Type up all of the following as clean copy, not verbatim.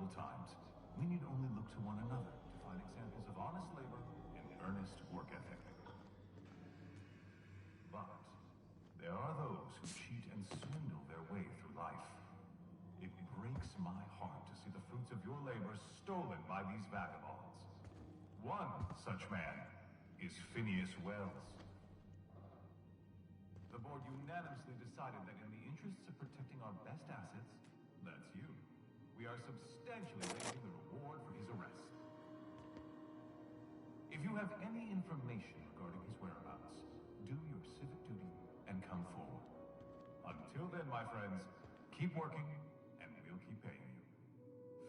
troubled times, we need only look to one another to find examples of honest labor and earnest work ethic. But there are those who cheat and swindle their way through life. It breaks my heart to see the fruits of your labor stolen by these vagabonds. One such man is Phineas Wells. The board unanimously decided that in the interests of protecting our best assets, that's you, we are substantially raising the reward for his arrest. If you have any information regarding his whereabouts, do your civic duty and come forward. Until then, my friends, keep working and we'll keep paying you.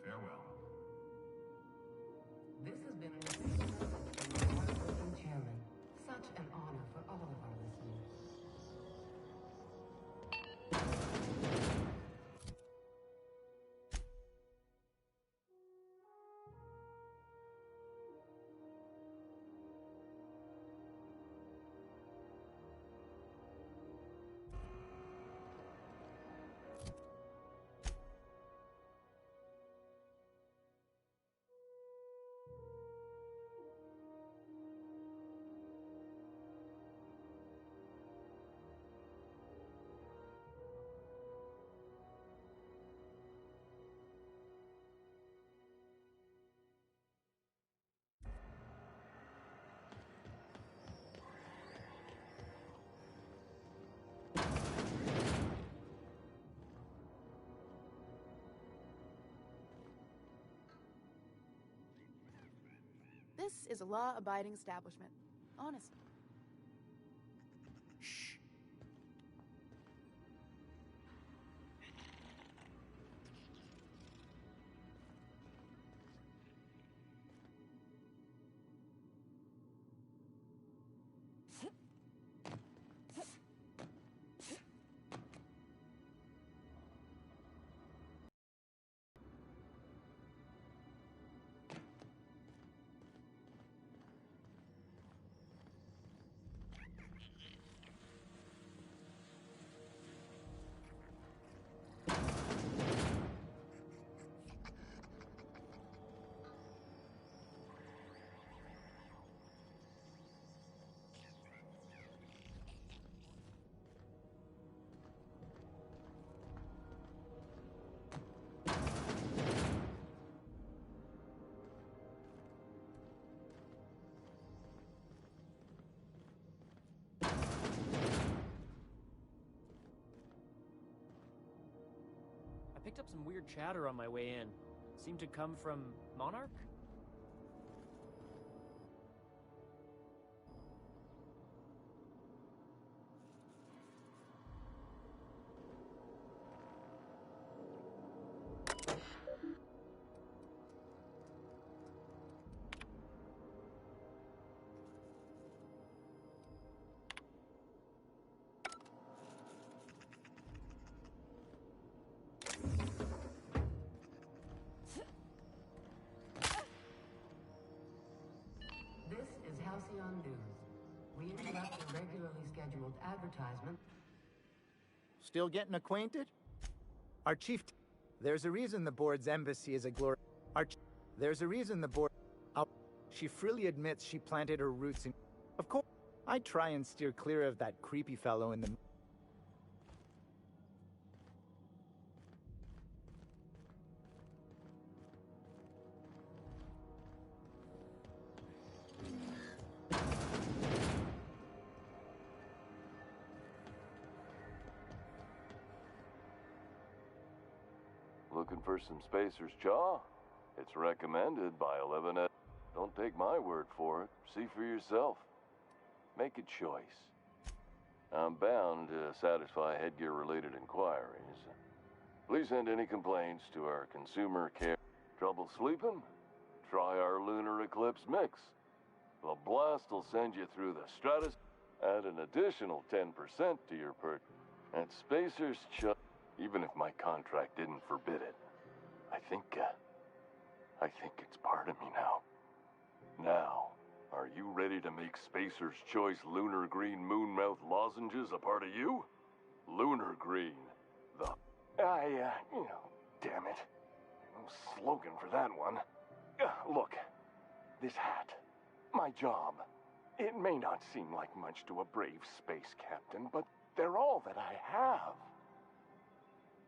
Farewell. This has been an official message from the hard-working chairman. Such an honor for all of our listeners. This is a law-abiding establishment. Honest. Shh. I picked up some weird chatter on my way in. Seemed to come from Monarch? This is Halcyon News. We interrupt the regularly scheduled advertisement. Still getting acquainted? Our chief... There's a reason the board's embassy is a glory... There's a reason the board... She freely admits she planted her roots in... Of course, I try and steer clear of that creepy fellow in the... Looking for some Spacer's Jaw? It's recommended by 11 Ed. Don't take my word for it. See for yourself. Make a choice. I'm bound to satisfy headgear-related inquiries. Please send any complaints to our consumer care. Trouble sleeping? Try our lunar eclipse mix. The blast will send you through the stratus. Add an additional 10% to your purchase. At Spacer's Jaw. Even if my contract didn't forbid it, I think it's part of me now. Now, are you ready to make Spacer's Choice Lunar Green Moonmouth lozenges a part of you? Lunar Green, damn it. slogan for that one. Look, this hat, my job. It may not seem like much to a brave space captain, but they're all that I have.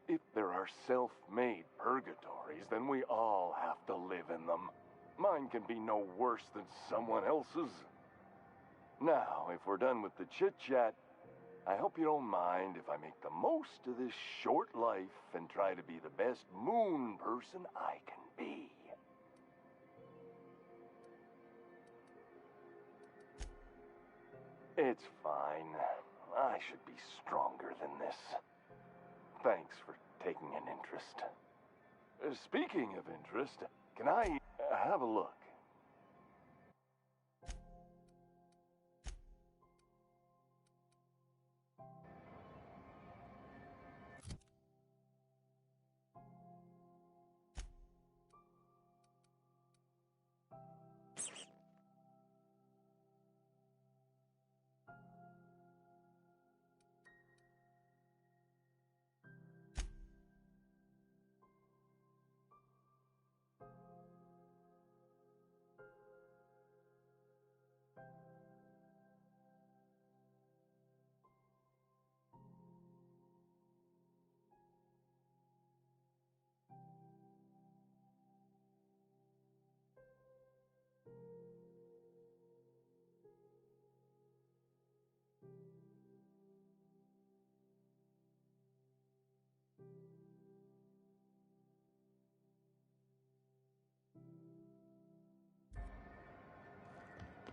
If there are self-made purgatories, then we all have to live in them. Mine can be no worse than someone else's. Now, if we're done with the chit-chat, I hope you don't mind if I make the most of this short life and try to be the best moon person I can be. It's fine. I should be stronger than this. Thanks for taking an interest. Speaking of interest, can I have a look?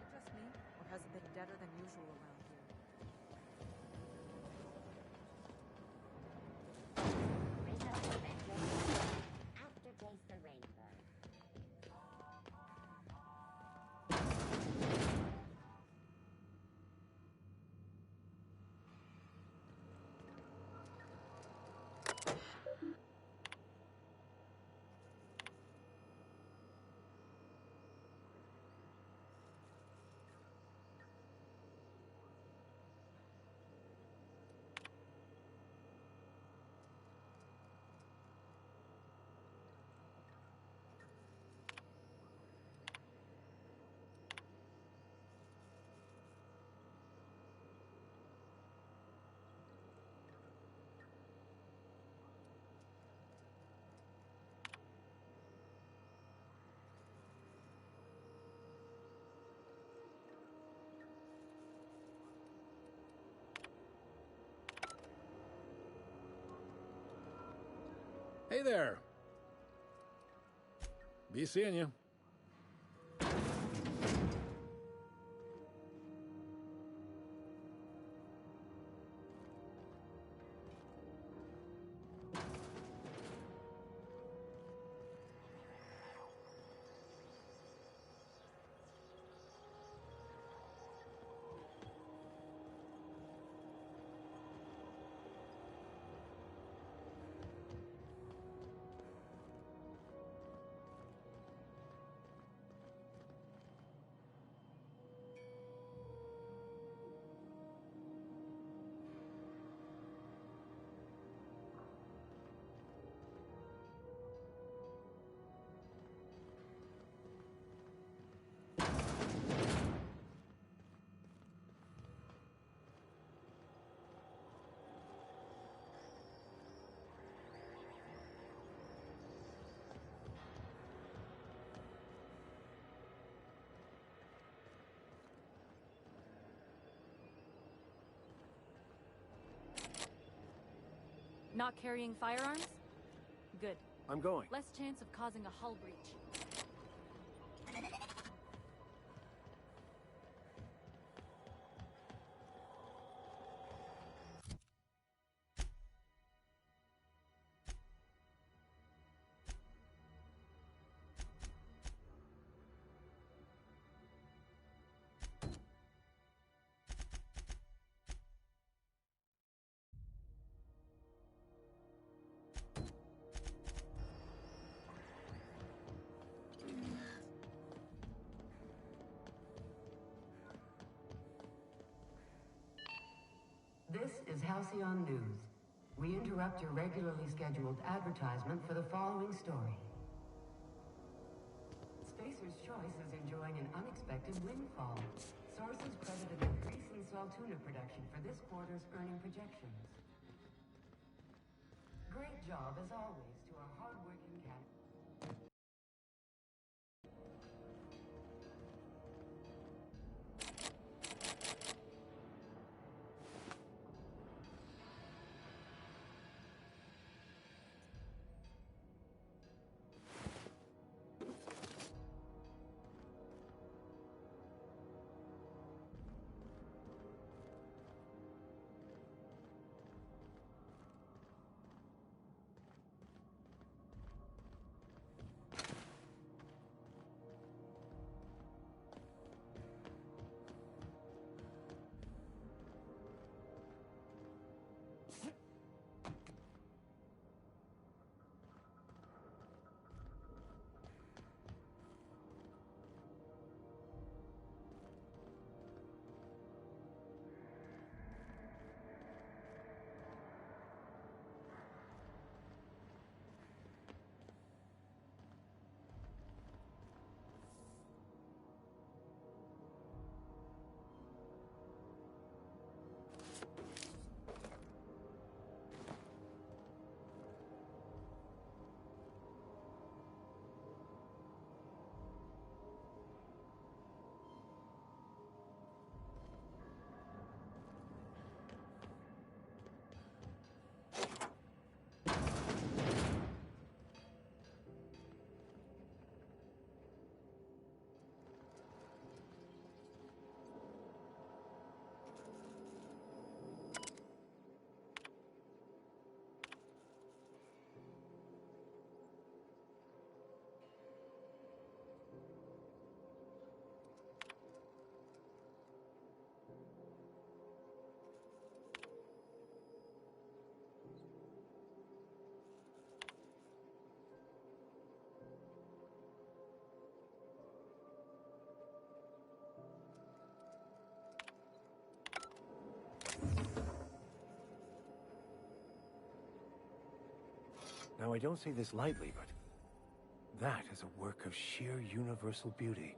Just me, or has it been deader than usual around here? Aftertaste the rainbow. Hey there. Be seeing you. Not carrying firearms? Good. I'm going. Less chance of causing a hull breach. This is Halcyon News. We interrupt your regularly scheduled advertisement for the following story. Spacer's Choice is enjoying an unexpected windfall. Sources credit an increase in salt tuna production for this quarter's earning projections. Great job, as always, to our hard-working cat. Now, I don't say this lightly, but that is a work of sheer universal beauty.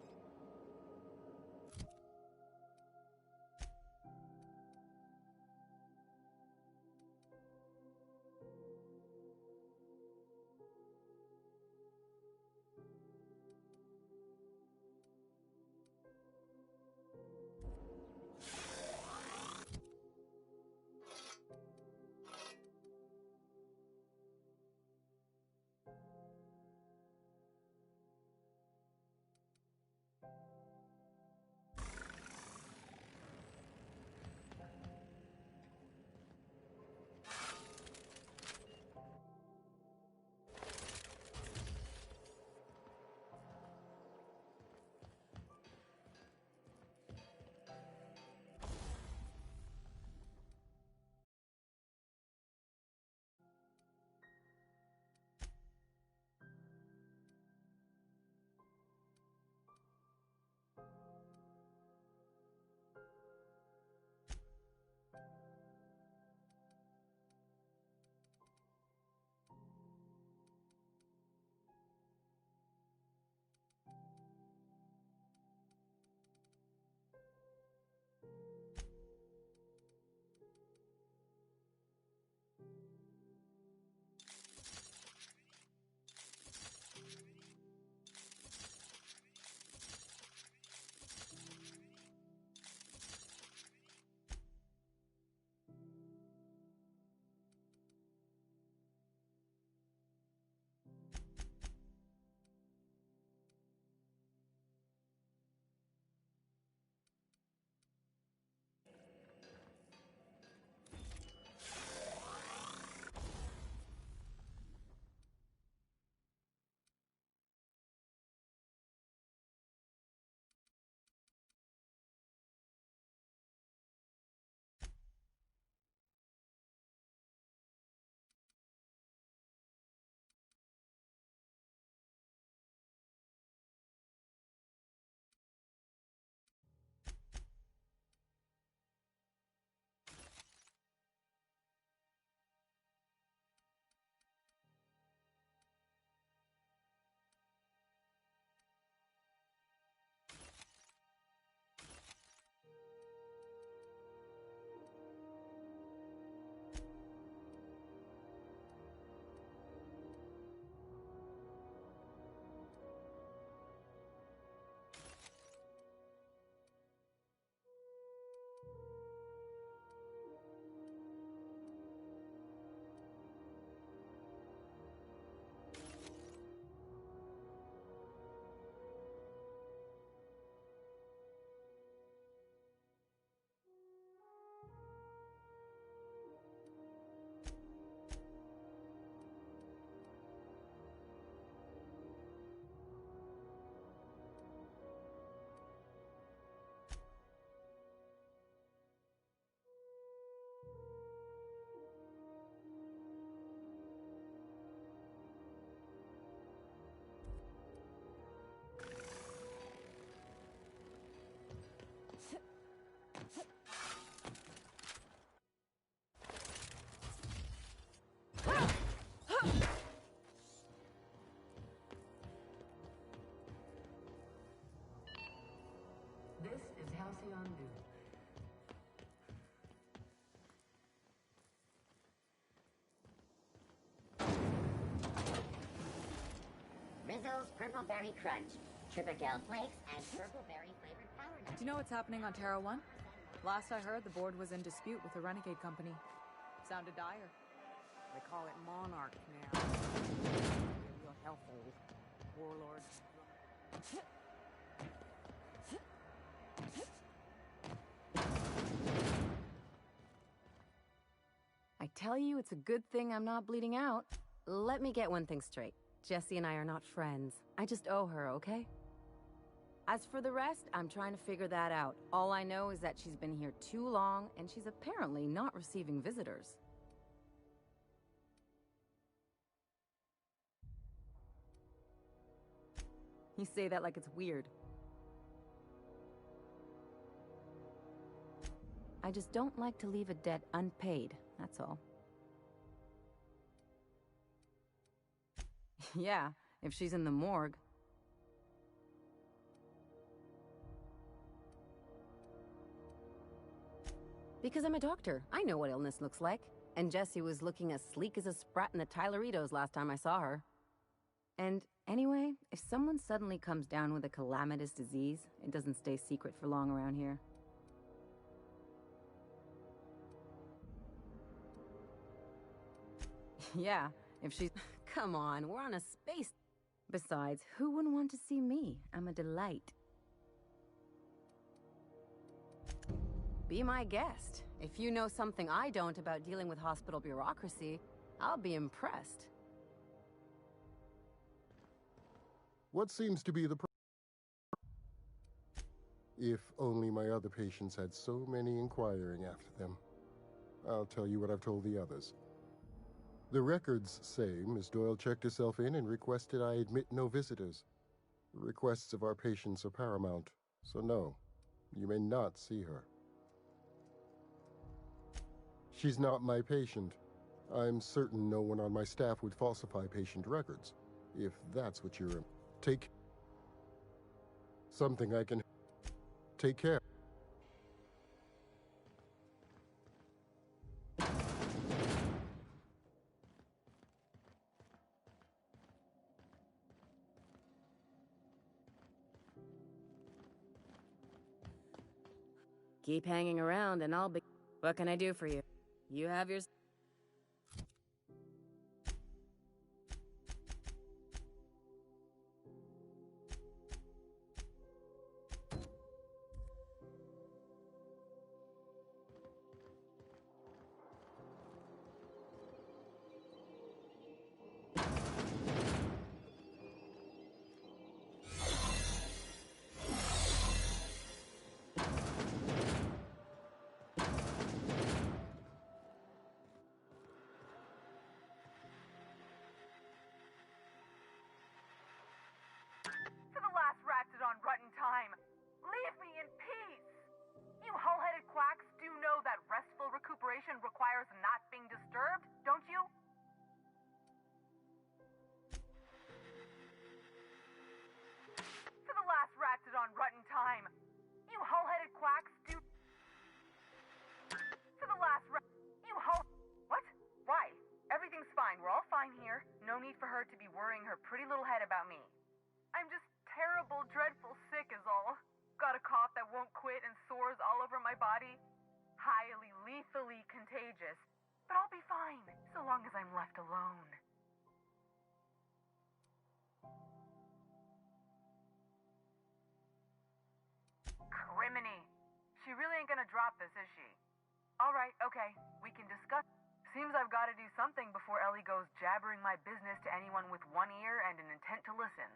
halcyon dew. Rizzo's Purple Berry Crunch, Triple Flakes, and Purple Berry flavored power nuts. Do you know what's happening on Terra 1? Last I heard, the board was in dispute with the Renegade Company. Sounded dire. They call it Monarch now. Your hellhole. Warlord. I tell you, it's a good thing I'm not bleeding out. Let me get one thing straight. Jessie and I are not friends. I just owe her, okay? As for the rest, I'm trying to figure that out. All I know is that she's been here too long, and she's apparently not receiving visitors. You say that like it's weird. I just don't like to leave a debt unpaid, that's all. Yeah, if she's in the morgue. Because I'm a doctor. I know what illness looks like. And Jessie was looking as sleek as a sprat in the Tyleritos last time I saw her. And anyway, if someone suddenly comes down with a calamitous disease, it doesn't stay secret for long around here. Yeah, if she's... Come on, we're on a space... Besides, who wouldn't want to see me? I'm a delight. Be my guest. If you know something I don't about dealing with hospital bureaucracy, I'll be impressed. What seems to be the If only my other patients had so many inquiring after them. I'll tell you what I've told the others. The records say Miss Doyle checked herself in and requested I admit no visitors. The requests of our patients are paramount, so no, you may not see her. She's not my patient. I'm certain no one on my staff would falsify patient records, if that's what you're... Take... Something I can... Take care. Keep hanging around and I'll be... What can I do for you? You have your... Requires not being disturbed, don't you? For the last ratted on rotten time, you hull-headed quacks do... For the last you hull... What? Why? Everything's fine. We're all fine here. No need for her to be worrying her pretty little head about me. I'm just terrible, dreadful sick is all. Got a cough that won't quit and sores all over my body. Highly, lethally contagious. But I'll be fine, so long as I'm left alone. Criminy. She really ain't gonna drop this, is she? Alright, okay, we can discuss. Seems I've gotta do something before Ellie goes jabbering my business to anyone with one ear and an intent to listen.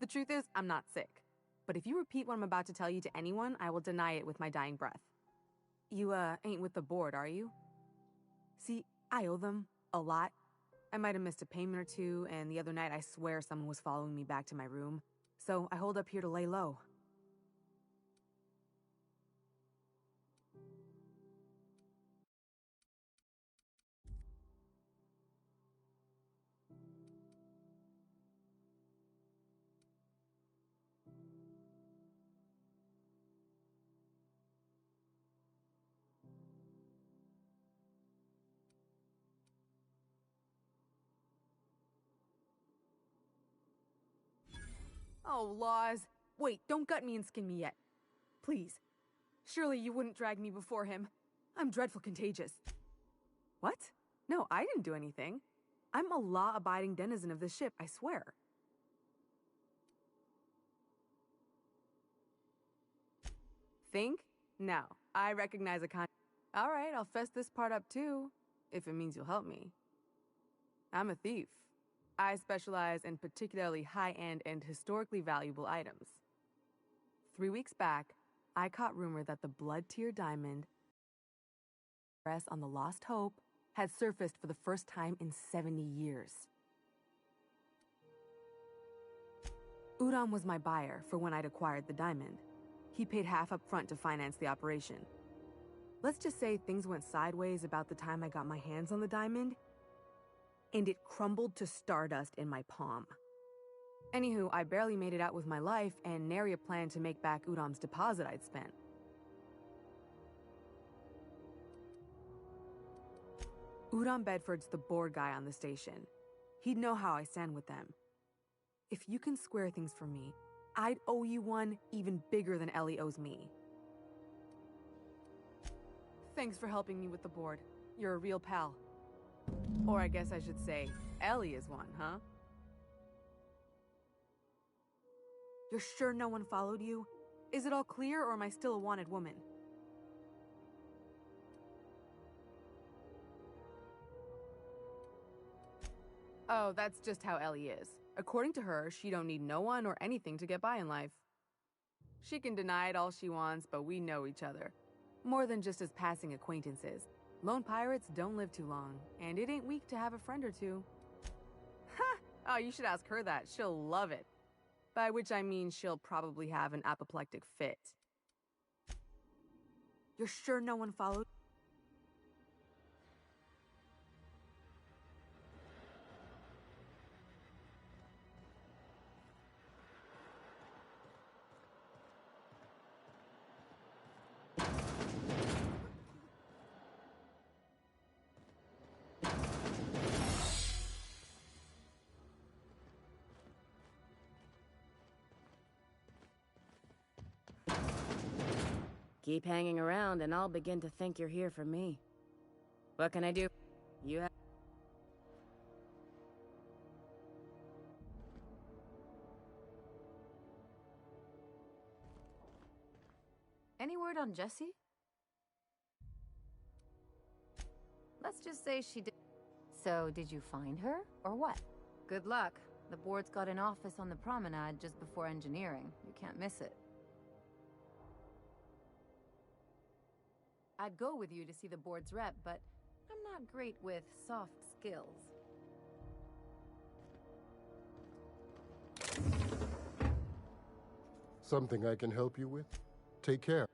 The truth is, I'm not sick. But if you repeat what I'm about to tell you to anyone, I will deny it with my dying breath. You, ain't with the board, are you? See, I owe them a lot. I might have missed a payment or two, and the other night I swear someone was following me back to my room. So I hold up here to lay low. Oh, laws. Wait, don't gut me and skin me yet. Please. Surely you wouldn't drag me before him. I'm dreadful contagious. What? No, I didn't do anything. I'm a law-abiding denizen of this ship, I swear. Think? No. I recognize a All right, I'll fess this part up too, if it means you'll help me. I'm a thief. I specialize in particularly high-end and historically valuable items. 3 weeks back, I caught rumor that the blood-tier diamond press on the Lost Hope had surfaced for the first time in 70 years. Udam was my buyer for when I'd acquired the diamond. He paid half up front to finance the operation. Let's just say things went sideways about the time I got my hands on the diamond, and it crumbled to stardust in my palm. Anywho, I barely made it out with my life, and nary a plan to make back Udam's deposit I'd spent. Udam Bedford's the board guy on the station. He'd know how I stand with them. If you can square things for me, I'd owe you one even bigger than Ellie owes me. Thanks for helping me with the board. You're a real pal. Or I guess I should say, Ellie is one, huh? You're sure no one followed you? Is it all clear, or am I still a wanted woman? Oh, that's just how Ellie is. According to her, she don't need no one or anything to get by in life. She can deny it all she wants, but we know each other. More than just as passing acquaintances. Lone pirates don't live too long, and it ain't weak to have a friend or two. Ha! Oh, you should ask her that. She'll love it. By which I mean she'll probably have an apoplectic fit. You're sure no one followed? Keep hanging around and I'll begin to think you're here for me. What can I do? You have... Any word on Jessie? Let's just say she did. So, did you find her, or what? Good luck. The board's got an office on the promenade just before engineering. You can't miss it. I'd go with you to see the board's rep, but I'm not great with soft skills. Something I can help you with? Take care.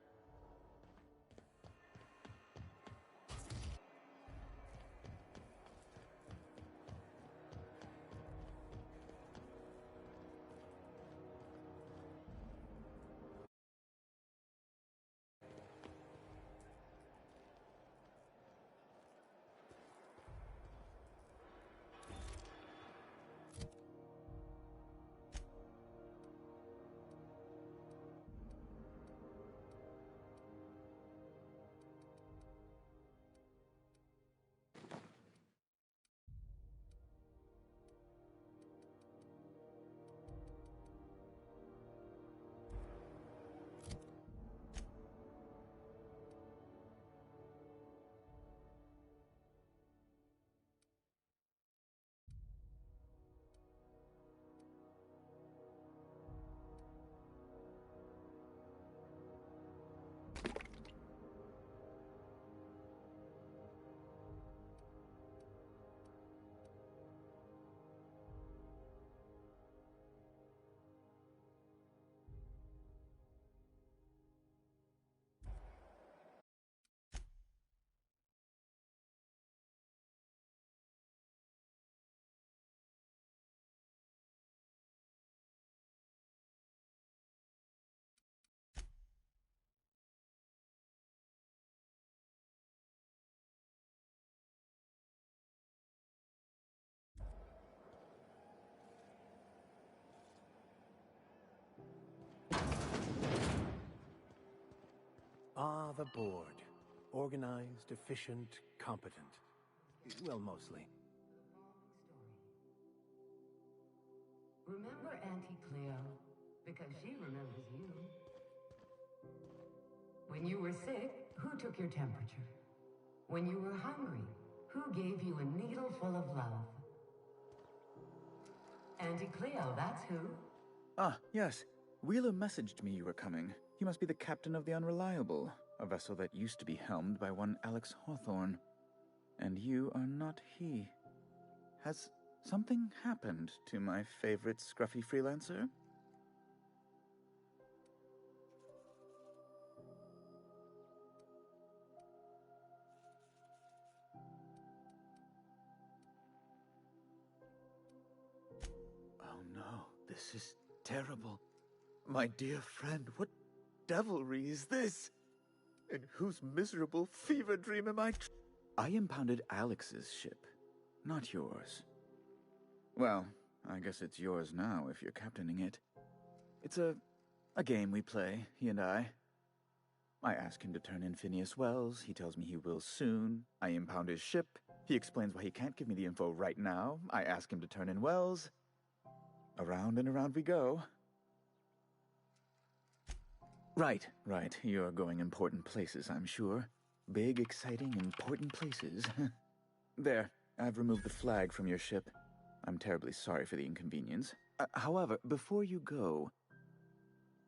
Ah, the board. Organized, efficient, competent. Well, mostly. Remember Auntie Cleo? Because she remembers you. When you were sick, who took your temperature? When you were hungry, who gave you a needle full of love? Auntie Cleo, that's who. Ah, yes. Wheeler messaged me you were coming. He must be the captain of the Unreliable, a vessel that used to be helmed by one Alex Hawthorne. And you are not he. Has something happened to my favorite scruffy freelancer? Oh no, this is terrible. My dear friend, what devilry is this? In whose miserable fever dream am I I impounded Alex's ship, not yours. Well, I guess it's yours now if you're captaining it. It's a game we play, he and I. I ask him to turn in Phineas Wells, he tells me he will soon. I impound his ship, he explains why he can't give me the info right now. I ask him to turn in Wells. Around and around we go. Right. You're going important places, I'm sure. Big, exciting, important places. There, I've removed the flag from your ship. I'm terribly sorry for the inconvenience. However, before you go,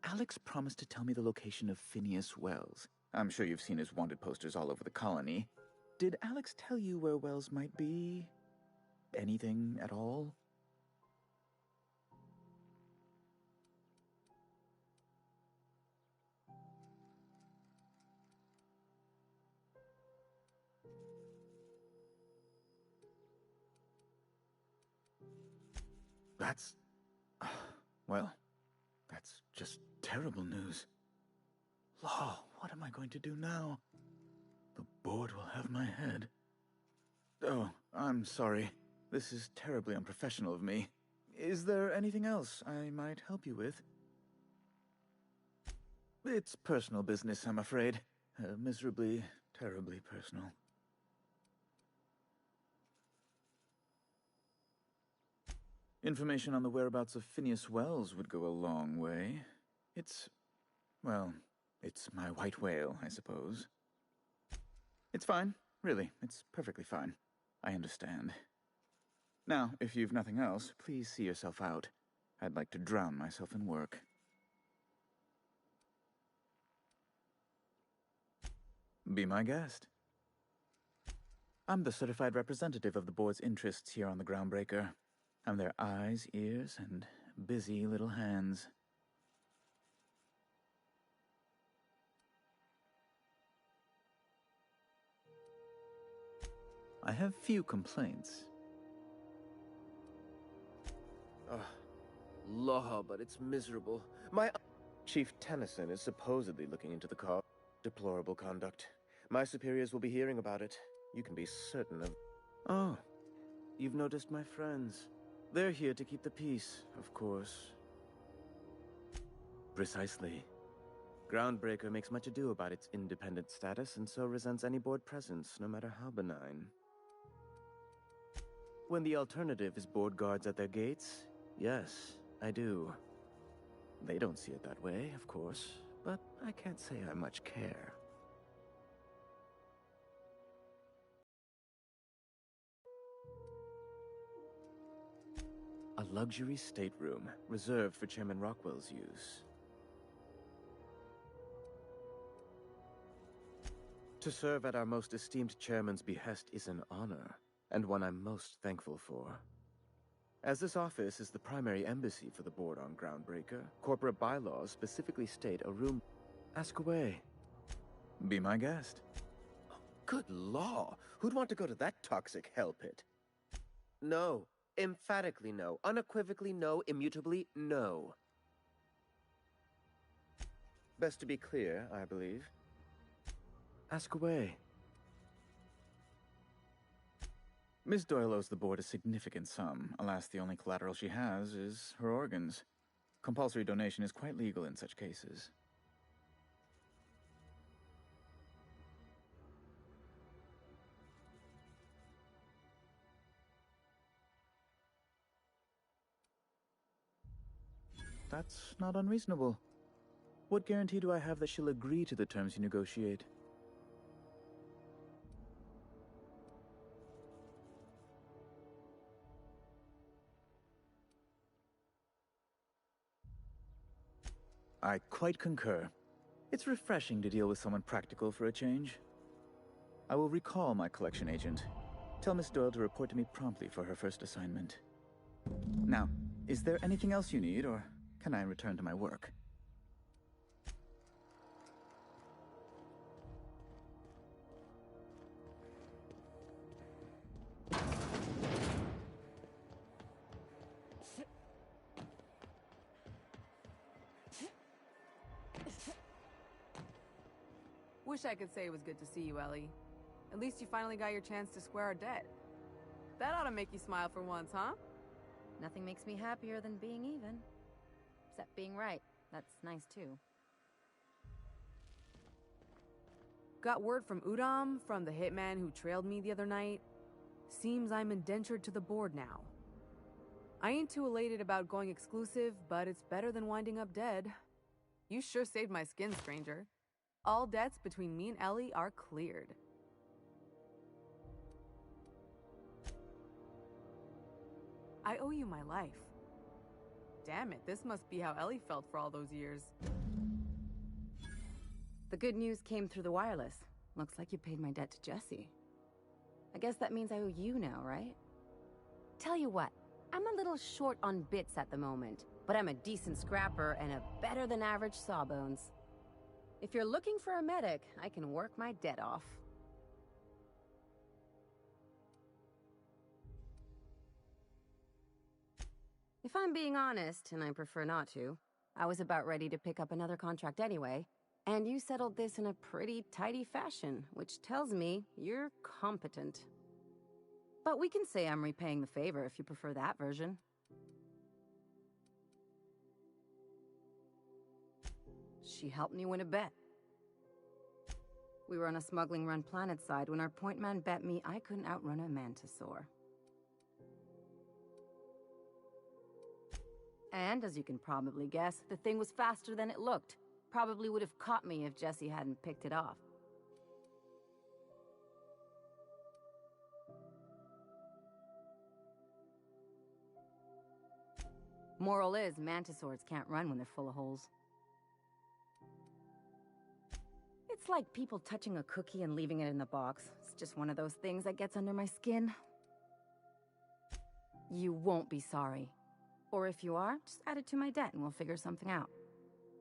Alex promised to tell me the location of Phineas Wells. I'm sure you've seen his wanted posters all over the colony. Did Alex tell you where Wells might be? Anything at all? That's... well, that's just terrible news. Law, what am I going to do now? The board will have my head. Oh, I'm sorry. This is terribly unprofessional of me. Is there anything else I might help you with? It's personal business, I'm afraid. Miserably, terribly personal. Information on the whereabouts of Phineas Wells would go a long way. Well, it's my white whale, I suppose. It's fine, really. It's perfectly fine. I understand. Now, if you've nothing else, please see yourself out. I'd like to drown myself in work. Be my guest. I'm the certified representative of the board's interests here on the Groundbreaker. I'm their eyes, ears, and busy little hands. I have few complaints. Law, but it's miserable. My Chief Tennyson is supposedly looking into the cause. Deplorable conduct. My superiors will be hearing about it. You can be certain of... Oh, you've noticed my friends. They're here to keep the peace, of course. Precisely. Groundbreaker makes much ado about its independent status and so resents any board presence, no matter how benign. When the alternative is board guards at their gates, yes, I do. They don't see it that way, of course, but I can't say I much care. A luxury stateroom, reserved for Chairman Rockwell's use. To serve at our most esteemed chairman's behest is an honor, and one I'm most thankful for. As this office is the primary embassy for the board on Groundbreaker, corporate bylaws specifically state a room... Ask away. Be my guest. Good law! Who'd want to go to that toxic hell pit? No. Emphatically no. Unequivocally no. Immutably no. Best to be clear, I believe. Ask away. Miss Doyle owes the board a significant sum. Alas, the only collateral she has is her organs. Compulsory donation is quite legal in such cases. That's not unreasonable. What guarantee do I have that she'll agree to the terms you negotiate? I quite concur. It's refreshing to deal with someone practical for a change. I will recall my collection agent. Tell Miss Doyle to report to me promptly for her first assignment. Now, is there anything else you need, or can I return to my work? Wish I could say it was good to see you, Ellie. At least you finally got your chance to square our debt. That ought to make you smile for once, huh? Nothing makes me happier than being even. Except being right. That's nice, too. Got word from Udom, from the hitman who trailed me the other night. Seems I'm indentured to the board now. I ain't too elated about going exclusive, but it's better than winding up dead. You sure saved my skin, stranger. All debts between me and Ellie are cleared. I owe you my life. Damn it, this must be how Ellie felt for all those years. The good news came through the wireless. Looks like you paid my debt to Jesse. I guess that means I owe you now, right? Tell you what, I'm a little short on bits at the moment, but I'm a decent scrapper and a better than average sawbones. If you're looking for a medic, I can work my debt off. If I'm being honest, and I prefer not to, I was about ready to pick up another contract anyway, and you settled this in a pretty tidy fashion, which tells me you're competent. But we can say I'm repaying the favor if you prefer that version. She helped me win a bet. We were on a smuggling run planetside when our point man bet me I couldn't outrun a mantisaur. And, as you can probably guess, the thing was faster than it looked. Probably would have caught me if Jesse hadn't picked it off. Moral is, mantisaurs can't run when they're full of holes. It's like people touching a cookie and leaving it in the box. It's just one of those things that gets under my skin. You won't be sorry. Or if you are, just add it to my debt and we'll figure something out.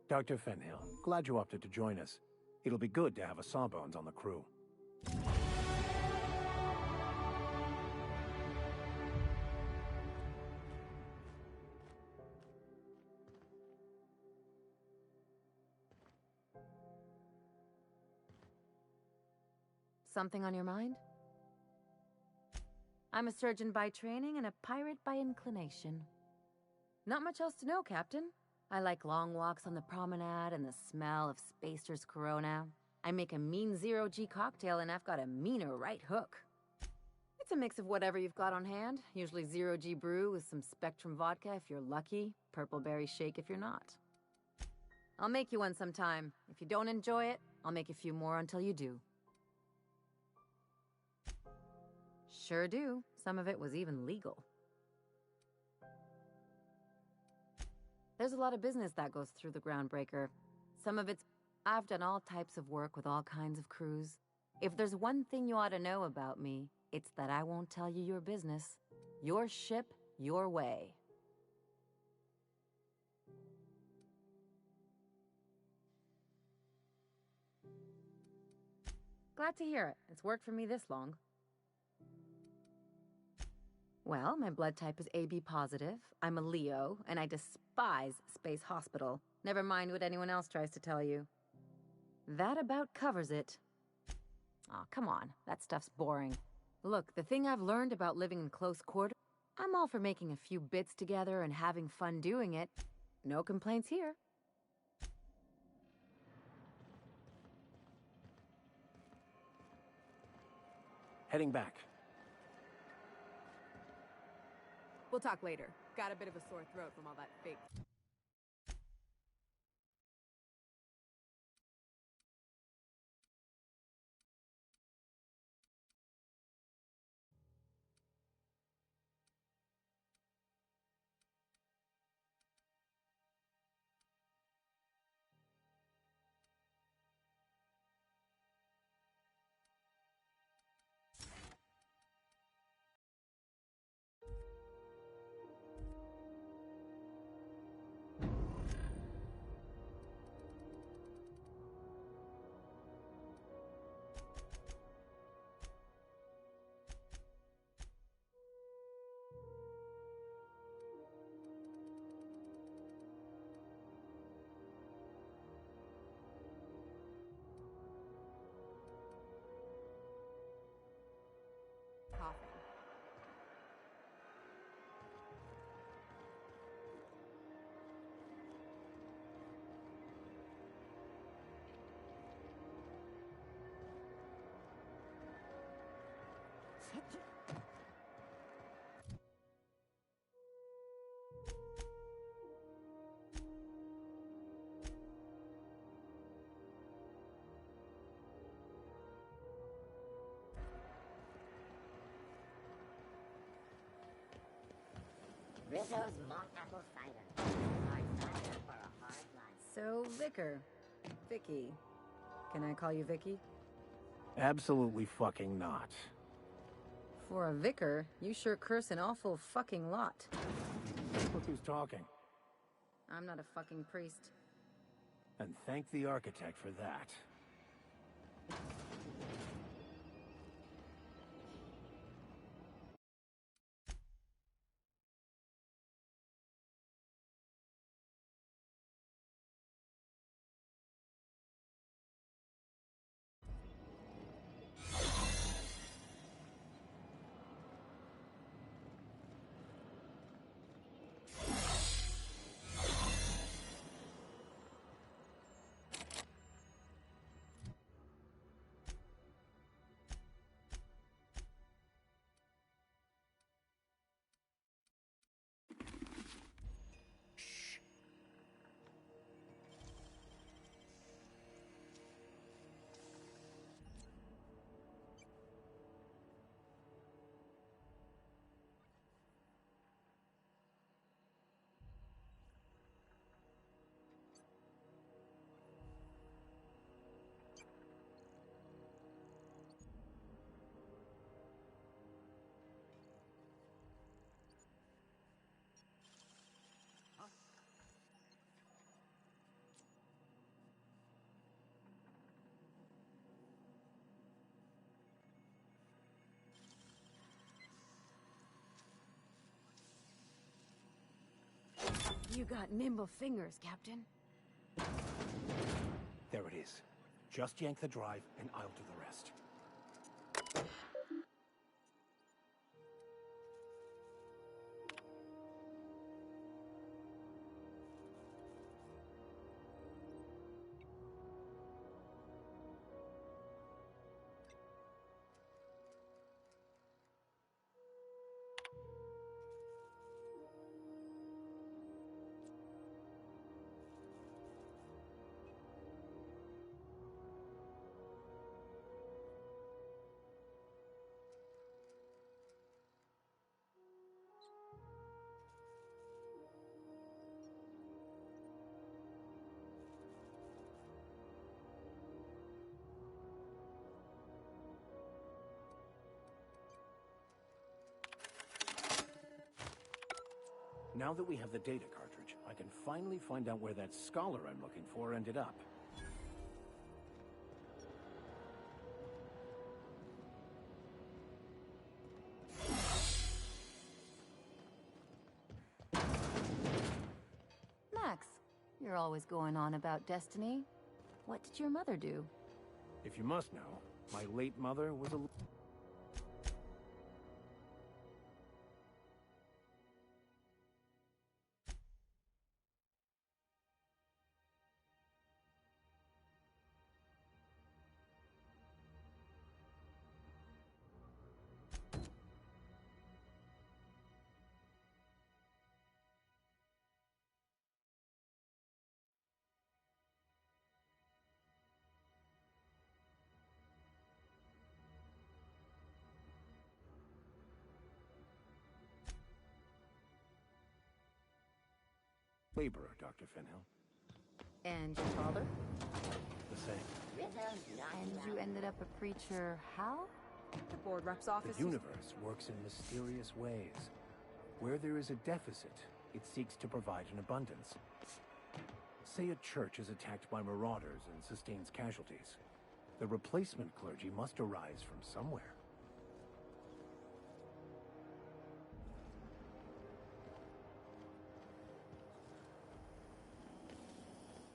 Dr. Fenhill, glad you opted to join us. It'll be good to have a Sawbones on the crew. Something on your mind? I'm a surgeon by training and a pirate by inclination. Not much else to know, Captain. I like long walks on the promenade and the smell of Spacer's Corona. I make a mean zero-G cocktail and I've got a meaner right hook. It's a mix of whatever you've got on hand, usually zero-G brew with some Spectrum vodka if you're lucky, purple berry shake if you're not. I'll make you one sometime. If you don't enjoy it, I'll make a few more until you do. Sure do. Some of it was even legal. There's a lot of business that goes through the Groundbreaker. Some of it's... I've done all types of work with all kinds of crews. If there's one thing you ought to know about me, it's that I won't tell you your business. Your ship, your way. Glad to hear it. It's worked for me this long. Well, my blood type is AB positive. I'm a Leo, and I despise Space Hospital. Never mind what anyone else tries to tell you. That about covers it. Aw, come on. That stuff's boring. Look, the thing I've learned about living in close quarters, I'm all for making a few bits together and having fun doing it. No complaints here. Heading back. We'll talk later. Got a bit of a sore throat from all that fake Rizzo's mock apple cider. Hard cider for a hard life. So, Vicar. Vicky. Can I call you Vicky? Absolutely fucking not. For a vicar, you sure curse an awful fucking lot. Look who's talking. I'm not a fucking priest. And thank the architect for that. You got nimble fingers, Captain. There it is. Just yank the drive, and I'll do the rest. Now that we have the data cartridge, I can finally find out where that scholar I'm looking for ended up. Max, you're always going on about destiny. What did your mother do? If you must know, my late mother was a... laborer, Dr. Finhill. And your father? The same. And you ended up a preacher how? The board rep's office. The universe works in mysterious ways. Where there is a deficit, it seeks to provide an abundance. Say a church is attacked by marauders and sustains casualties. The replacement clergy must arise from somewhere.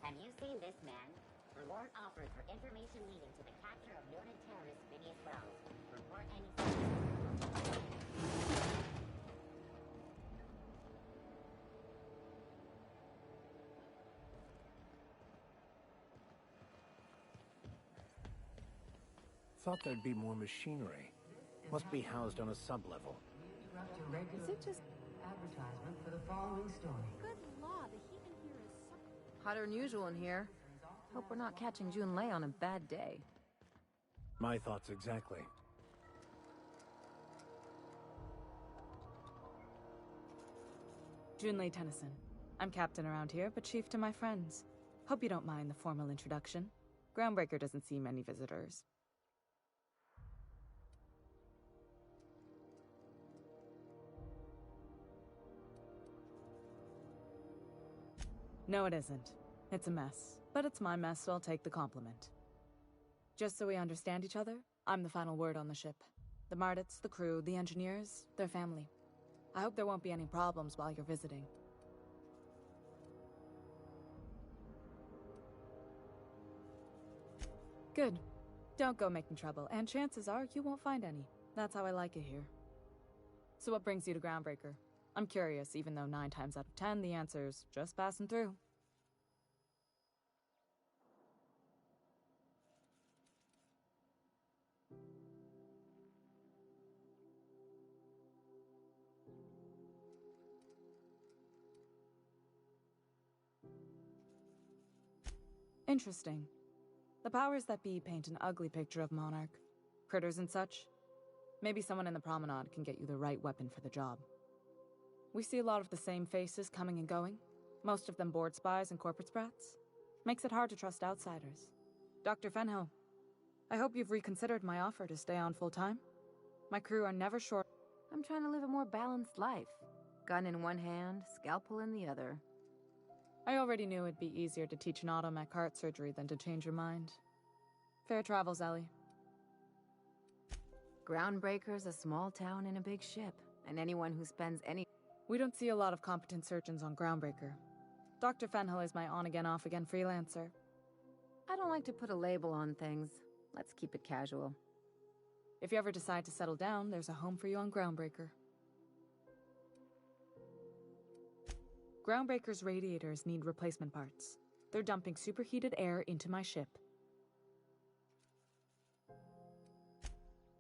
Have you seen this man? Reward offered for information leading to the capture of noted terrorist Phineas Wells. Report any... Thought there'd be more machinery. Must be housed on a sublevel. Is it just advertisement for the following story? Good law, the heat in here is so... Hotter than usual in here. Hope we're not catching Junlei on a bad day. My thoughts exactly. Junlei Tennyson. I'm captain around here, but chief to my friends. Hope you don't mind the formal introduction. Groundbreaker doesn't see many visitors. No, it isn't. It's a mess. But it's my mess, so I'll take the compliment. Just so we understand each other, I'm the final word on the ship. The Mardits, the crew, the engineers, their family. I hope there won't be any problems while you're visiting. Good. Don't go making trouble, and chances are you won't find any. That's how I like it here. So what brings you to Groundbreaker? I'm curious, even though 9 times out of 10 the answer's just passing through. Interesting. The powers that be paint an ugly picture of Monarch. Critters and such. Maybe someone in the promenade can get you the right weapon for the job. We see a lot of the same faces coming and going. Most of them board spies and corporate sprats. Makes it hard to trust outsiders. Dr. Fenhill, I hope you've reconsidered my offer to stay on full-time. My crew are never short. I'm trying to live a more balanced life. Gun in one hand, scalpel in the other. I already knew it'd be easier to teach an automech heart surgery than to change your mind. Fair travels, Ellie. Groundbreaker's a small town in a big ship, and anyone who spends any... We don't see a lot of competent surgeons on Groundbreaker. Dr. Fenhill is my on-again, off-again freelancer. I don't like to put a label on things. Let's keep it casual. If you ever decide to settle down, there's a home for you on Groundbreaker. Groundbreaker's radiators need replacement parts. They're dumping superheated air into my ship.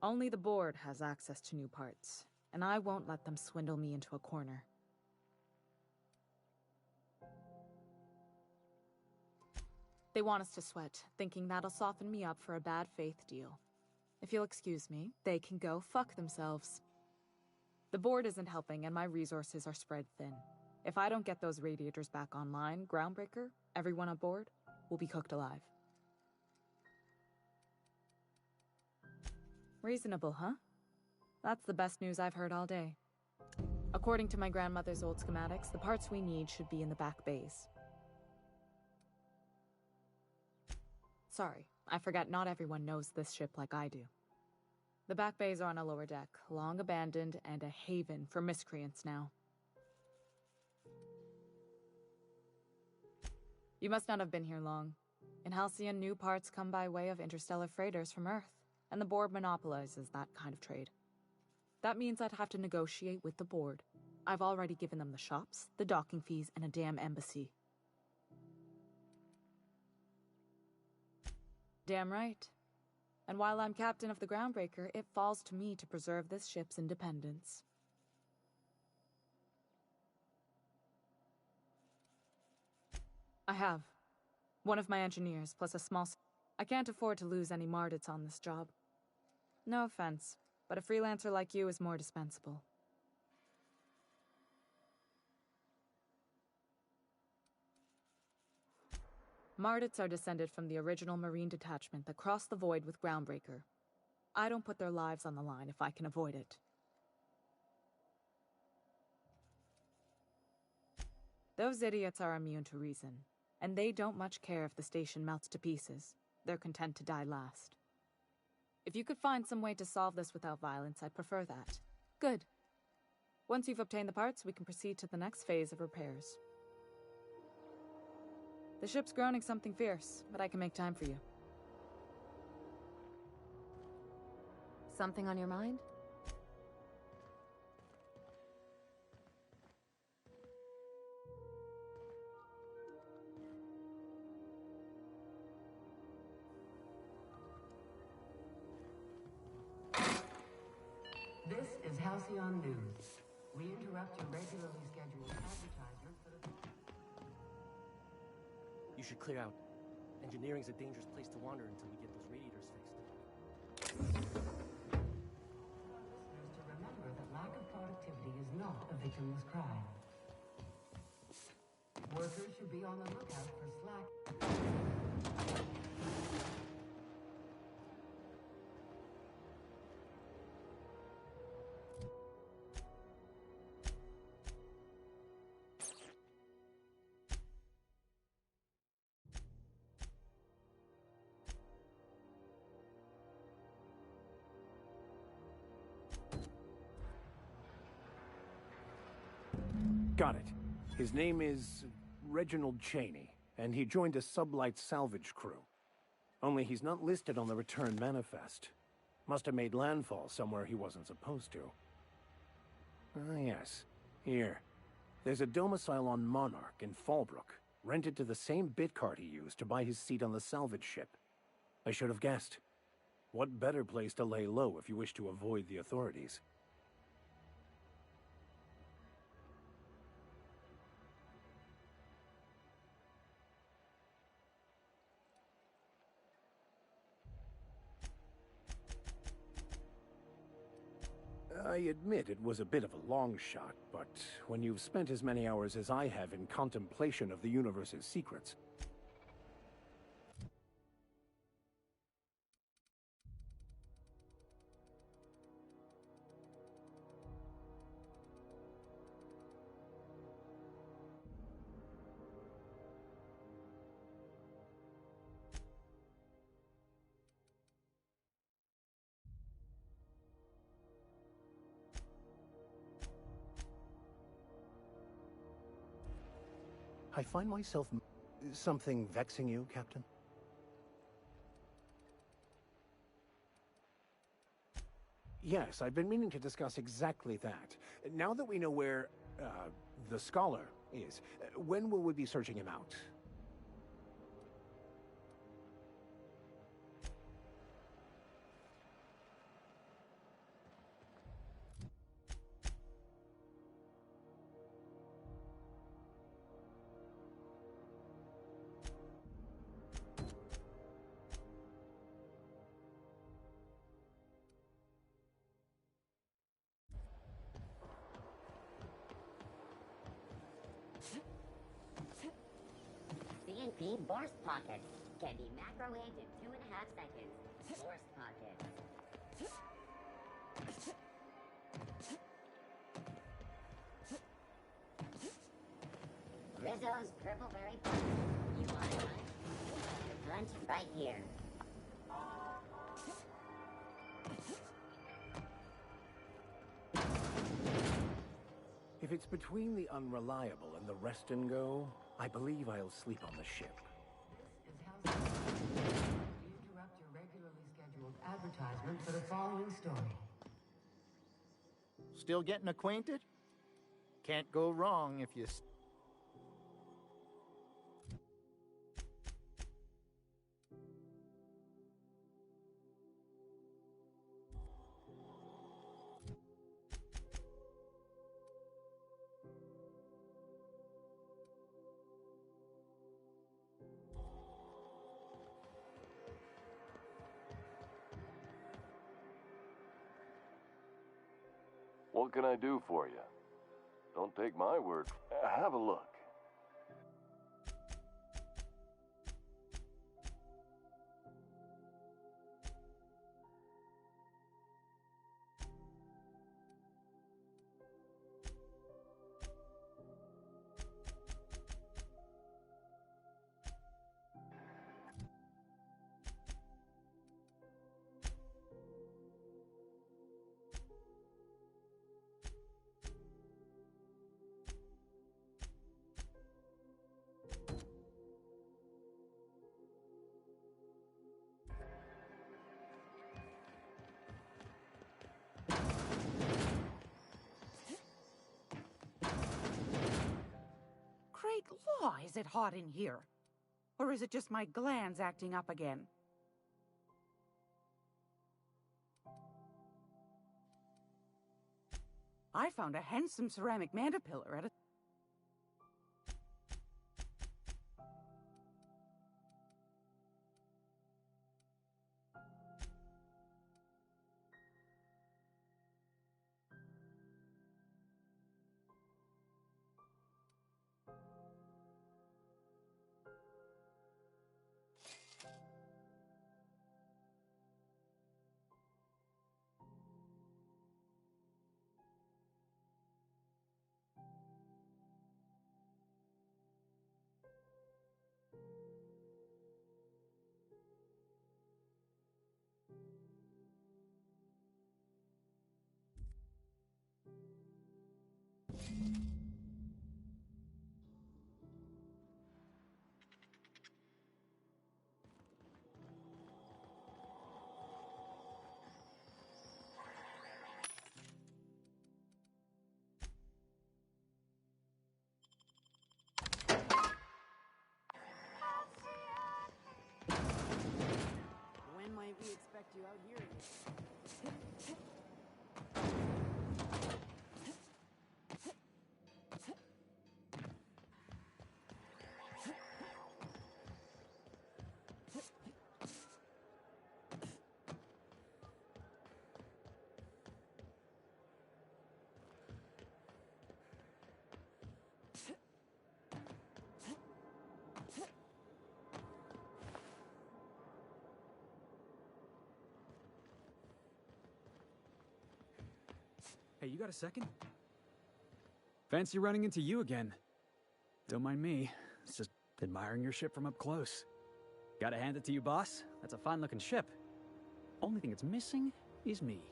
Only the board has access to new parts, and I won't let them swindle me into a corner. They want us to sweat, thinking that'll soften me up for a bad faith deal. If you'll excuse me, they can go fuck themselves. The board isn't helping, and my resources are spread thin. If I don't get those radiators back online, Groundbreaker, everyone aboard, will be cooked alive. Reasonable, huh? That's the best news I've heard all day. According to my grandmother's old schematics, the parts we need should be in the back bays. Sorry, I forgot not everyone knows this ship like I do. The back bays are on a lower deck, long abandoned and a haven for miscreants now. You must not have been here long. In Halcyon, new parts come by way of interstellar freighters from Earth, and the board monopolizes that kind of trade. That means I'd have to negotiate with the board. I've already given them the shops, the docking fees, and a damn embassy. Damn right. And while I'm captain of the Groundbreaker, it falls to me to preserve this ship's independence. I have. One of my engineers, plus a small... I can't afford to lose any Mardits on this job. No offense, but a freelancer like you is more dispensable. Mardits are descended from the original Marine detachment that crossed the void with Groundbreaker. I don't put their lives on the line if I can avoid it. Those idiots are immune to reason, and they don't much care if the station melts to pieces. They're content to die last. If you could find some way to solve this without violence, I'd prefer that. Good. Once you've obtained the parts, we can proceed to the next phase of repairs. The ship's groaning something fierce, but I can make time for you. Something on your mind? This is Halcyon News. We interrupt your regularly scheduled advertisement for the... You should clear out. Engineering's a dangerous place to wander until we get those radiators fixed. Listeners to remember that lack of productivity is not a victimless crime. Workers should be on the lookout for slack. Got it. His name is Reginald Cheney, and he joined a sublight salvage crew. Only he's not listed on the return manifest. Must have made landfall somewhere he wasn't supposed to. Ah, yes. Here. There's a domicile on Monarch in Fallbrook, rented to the same bit card he used to buy his seat on the salvage ship. I should have guessed. What better place to lay low if you wish to avoid the authorities? I admit it was a bit of a long shot, but when you've spent as many hours as I have in contemplation of the universe's secrets... I find myself... Something vexing you, Captain? Yes, I've been meaning to discuss exactly that. Now that we know where, the scholar is, when will we be searching him out? CNP Burst Pockets can be microwaved in 2.5 seconds. Burst Pockets. Rizzo's Purple Berry Punch. You want a punch? Your punch right here. If it's between the unreliable and the rest and go, I believe I'll sleep on the ship. This is Halcyon News. We interrupt your regularly scheduled advertisement for the following story. Still getting acquainted? Can't go wrong if you... What can I do for you? Don't take my word. Have a look. Great law, is it hot in here? Or is it just my glands acting up again? I found a handsome ceramic mandapillar at a... When might we expect you out here again? Hey, you got a second? Fancy running into you again. Don't mind me. It's just admiring your ship from up close. Gotta hand it to you, boss. That's a fine-looking ship. Only thing it's missing is me.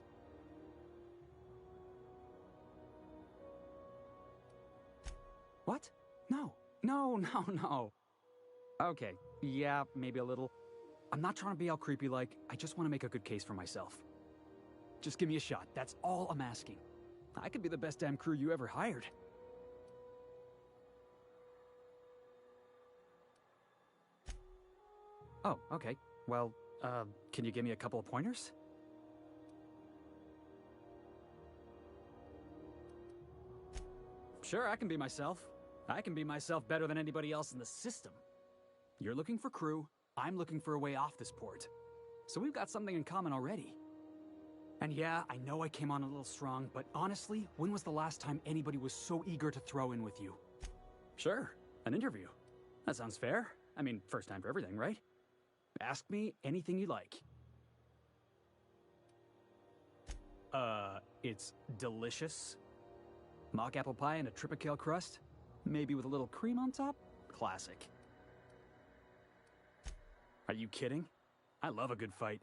What? No. No. Okay, yeah, maybe a little. I'm not trying to be all creepy-like. I just want to make a good case for myself. Just give me a shot. That's all I'm asking. I could be the best damn crew you ever hired. Oh, okay. Well, can you give me a couple of pointers? Sure, I can be myself. I can be myself better than anybody else in the system. You're looking for crew, I'm looking for a way off this port. So we've got something in common already. And yeah, I know I came on a little strong, but honestly, when was the last time anybody was so eager to throw in with you? Sure, an interview. That sounds fair. I mean, first time for everything, right? Ask me anything you like. It's delicious. Mock apple pie and a tripicale crust? Maybe with a little cream on top? Classic. Are you kidding? I love a good fight.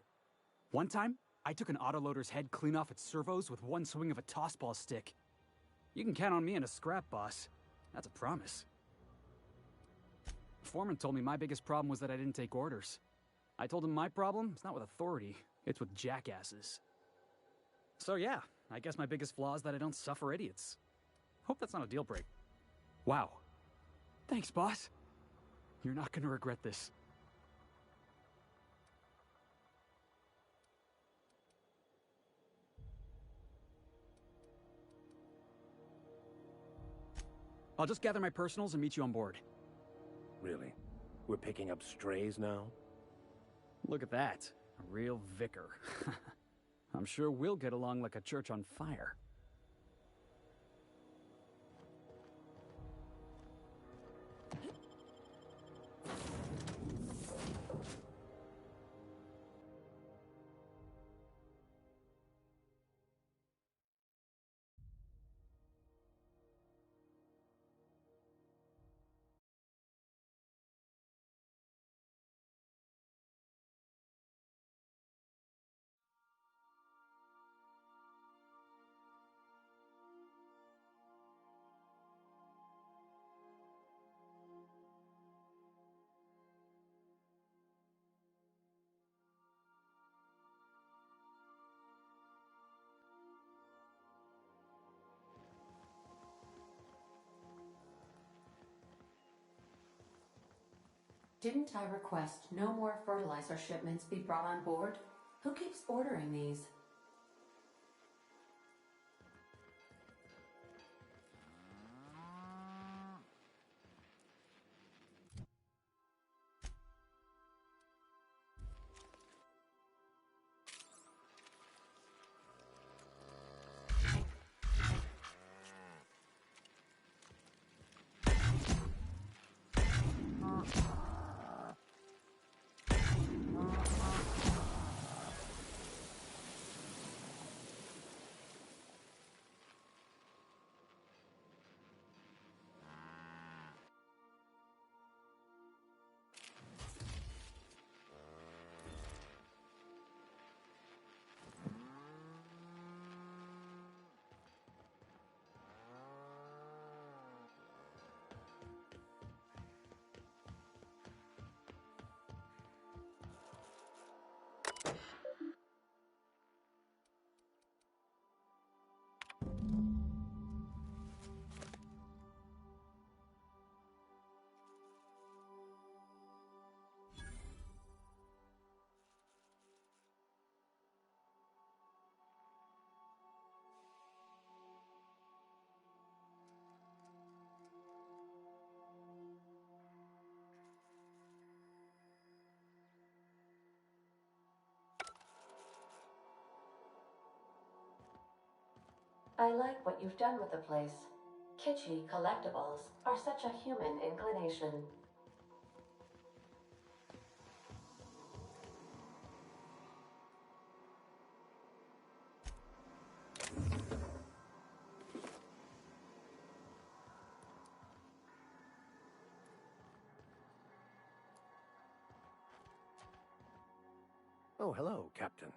One time, I took an autoloader's head clean off its servos with one swing of a tossball stick. You can count on me in a scrap, boss. That's a promise. Foreman told me my biggest problem was that I didn't take orders. I told him my problem is not with authority, it's with jackasses. So yeah, I guess my biggest flaw is that I don't suffer idiots. Hope that's not a deal break. Wow. Thanks, boss. You're not gonna regret this. I'll just gather my personals and meet you on board. Really? We're picking up strays now? Look at that. A real vicar. I'm sure we'll get along like a church on fire. Didn't I request no more fertilizer shipments be brought on board? Who keeps ordering these? I like what you've done with the place. Kitschy collectibles are such a human inclination. Oh, hello, Captain.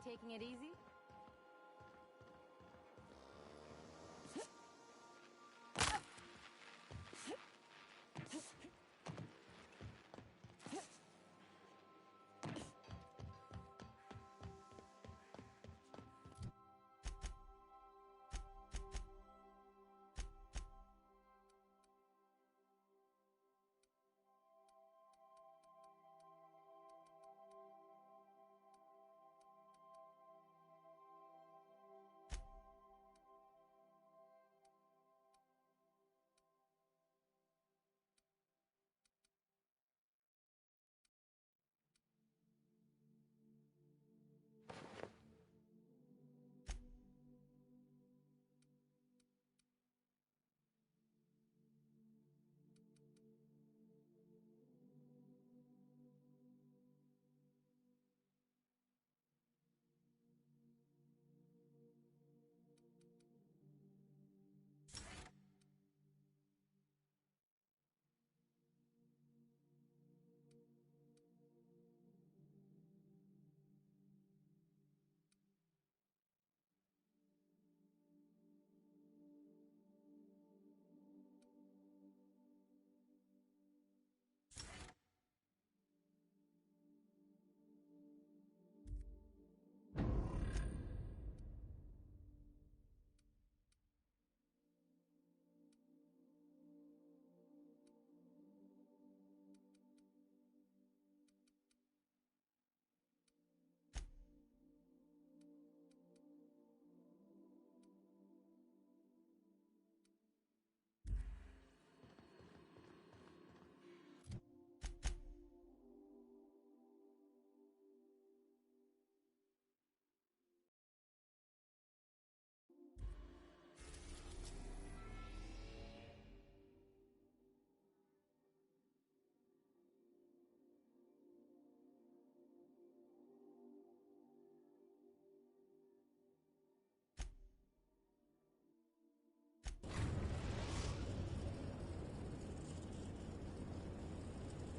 Taking it easy?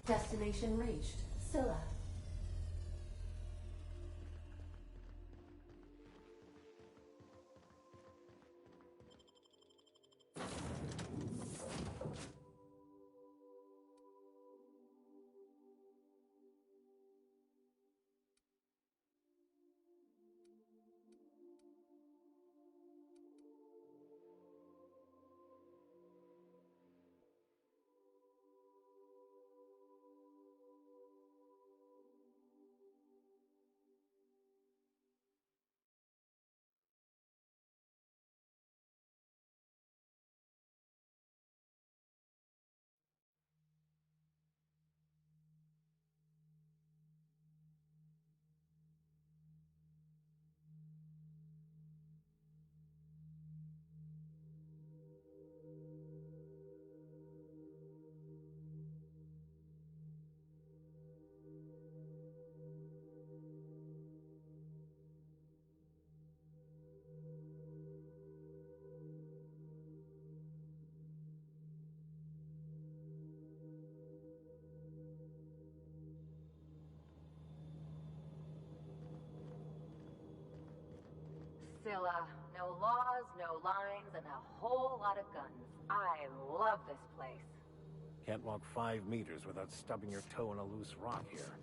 Destination reached. Scylla. Scylla. No laws, no lines, and a whole lot of guns. I love this place. Can't walk 5 meters without stubbing your toe in a loose rock here.